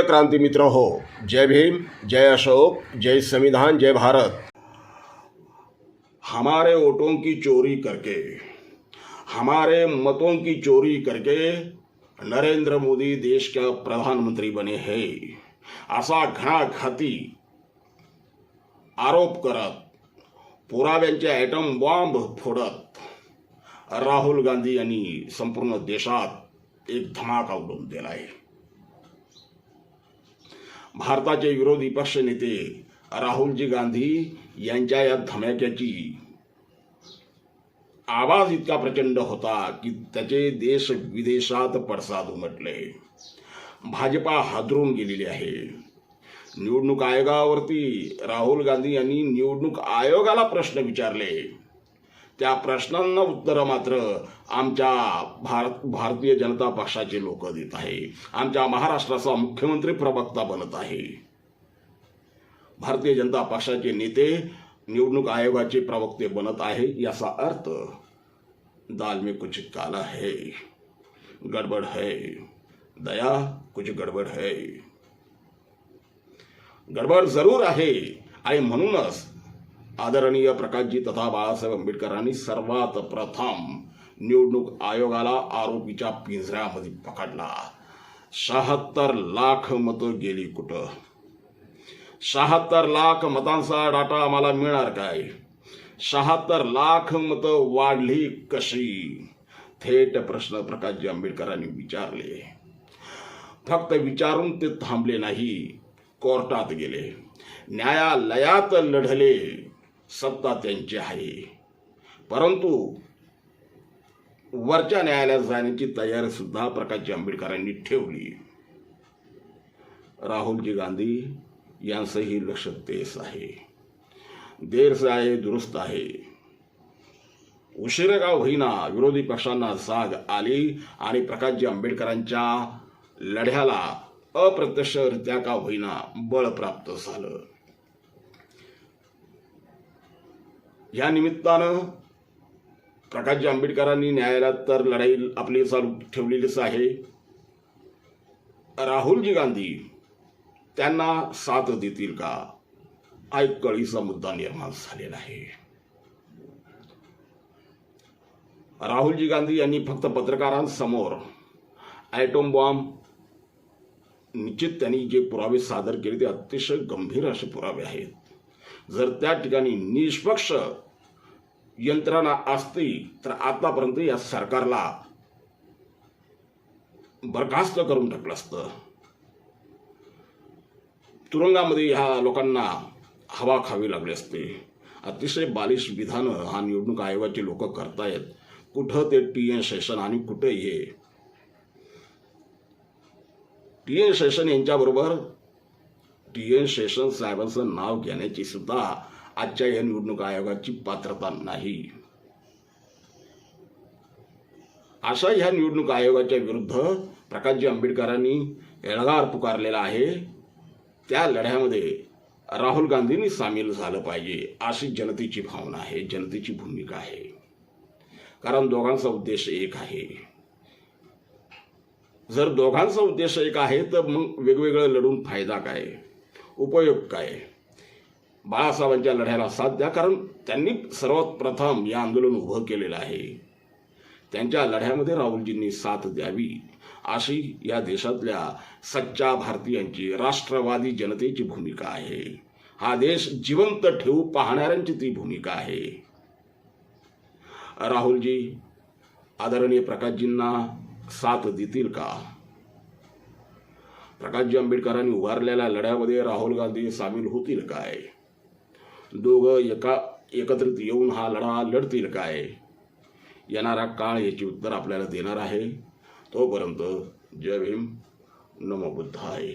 प्रिय क्रांति मित्र हो, जय भीम, जय अशोक, जय संविधान, जय भारत। हमारे वोटों की चोरी करके, हमारे मतों की चोरी करके नरेंद्र मोदी देश के प्रधानमंत्री बने हैं असा घणाघाती आरोप करत, पुराव्यांचे ॲटम बॉम्ब फोडत राहुल गांधी यांनी संपूर्ण देशात एक धमाका उडवून दिला आहे। भारताचे विरोधी पक्ष नेते राहुलजी गांधी यांच्या या धमाक्याची आवाज इतका प्रचंड होता की त्याचे देश विदेशात पडसाद उमटले। भाजपा हादरून गेलेली आहे। निवडणूक आयोगावरती राहुल गांधी यांनी निवडणूक आयोगाला प्रश्न विचारले, त्या प्रश्नांना उत्तर मात्र आमच्या भारतीय जनता पक्षाचे लोक देत आहे। आमच्या महाराष्ट्राचा मुख्यमंत्री प्रवक्ता बनत आहे। भारतीय जनता पक्षाचे नेते निवडणूक आयोगाचे प्रवक्ते बनत आहे, याचा अर्थ दाल में कुछ काला है, गडबड है, दया कुछ गडबड है, गडबड जरूर आहे। आणि म्हणूनच आदरणीय प्रकाशजी तथा बाळासाहेब आंबेडकरांनी सर्वात प्रथम निवडणूक आयोगाला आरोपीच्या पिंजऱ्यामध्ये पकडला। 76 लाख मतं गेली कुठं? 76 लाख मतांचा डाटा आम्हाला मिळणार काय? 76 लाख मतं वाढली कशी? थेट प्रश्न प्रकाशजी आंबेडकरांनी विचारले। फक्त विचारून ते थांबले नाही, कोर्टात गेले, न्यायालयात लढले। सत्ता त्यांची आहे, परंतु वरच्या न्यायालयात जाण्याची तयारी सुद्धा प्रकाशजी आंबेडकरांनी ठेवली। राहुलजी गांधी यांचंही लक्ष तेच आहे। देर से आहे दुरुस्त आहे। उशिरा का होईना विरोधी पक्षांना जाग आली आणि प्रकाशजी आंबेडकरांच्या लढ्याला अप्रत्यक्षरित्या का होईना बळ प्राप्त झालं। या निमित्तानं प्रकाशजी आंबेडकरांनी न्यायालयात तर लढाई आपली चालू ठेवलेलीच आहे। राहुलजी गांधी त्यांना साथ देतील का, हा एक कळीचा मुद्दा निर्माण झालेला आहे। राहुलजी गांधी यांनी फक्त पत्रकारांसमोर ॲटम बॉम्ब निश्चित त्यांनी जे पुरावे सादर केले ते अतिशय गंभीर असे पुरावे आहेत। जर त्या ठिकाणी निष्पक्ष यंत्रणा असती तर आतापर्यंत या सरकारला बरखास्त करून टाकलं असतं। तुरुंगामध्ये ह्या लोकांना हवा खावी लागली असते। अतिशय बालिश विधानं हा निवडणूक आयोगाचे लोक करतायत। कुठं ते TN शेषन आणि कुठे हे TN शेषन यांच्याबरोबर TN शेषन साहेबांचं नाव घेण्याची सुद्धा आजच्या या निवडणूक आयोगाची पात्रता नाही। अशा ह्या निवडणूक आयोगाच्या विरुद्ध प्रकाशजी आंबेडकरांनी एल्गार पुकारलेला आहे। त्या लढ्यामध्ये राहुल गांधींनी सामील झालं पाहिजे अशी जनतेची भावना आहे, जनतेची भूमिका आहे। कारण दोघांचा उद्देश एक आहे। जर दोघांचा उद्देश एक आहे तर मग वेगवेगळं लढून फायदा काय, उपयोग काय? बाळासाहेबांच्या लढ्याला साथ द्या, कारण त्यांनी सर्वात प्रथम या आंदोलन उभं केलेलं आहे। त्यांच्या लढ्यामध्ये राहुलजींनी साथ द्यावी अशी या देशातल्या सच्चा भारतीयांची, राष्ट्रवादी जनतेची भूमिका आहे। हा देश जिवंत ठेवू पाहणाऱ्यांची ती भूमिका आहे। राहुलजी आदरणीय प्रकाशजींना साथ देतील का? प्रकाशजी आंबेडकरांनी उभारलेल्या लढ्यामध्ये राहुल गांधी सामील होतील काय? दोघं एकत्रित येऊन हा लढा लढतील काय? येणारा काळ याची उत्तर आपल्याला देणार आहे। तोपर्यंत जय भीम, नमो बुद्धाय।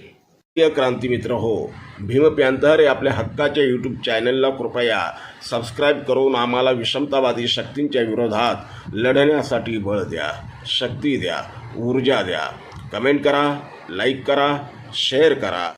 प्रिय क्रांती मित्र हो, भीम पॅंथर या आपल्या हक्काच्या यूट्यूब चॅनलला कृपया सबस्क्राईब करून आम्हाला विषमतावादी शक्तींच्या विरोधात लढण्यासाठी बळ द्या, शक्ती द्या, ऊर्जा द्या। कमेंट करा, लाईक करा, शेअर करा।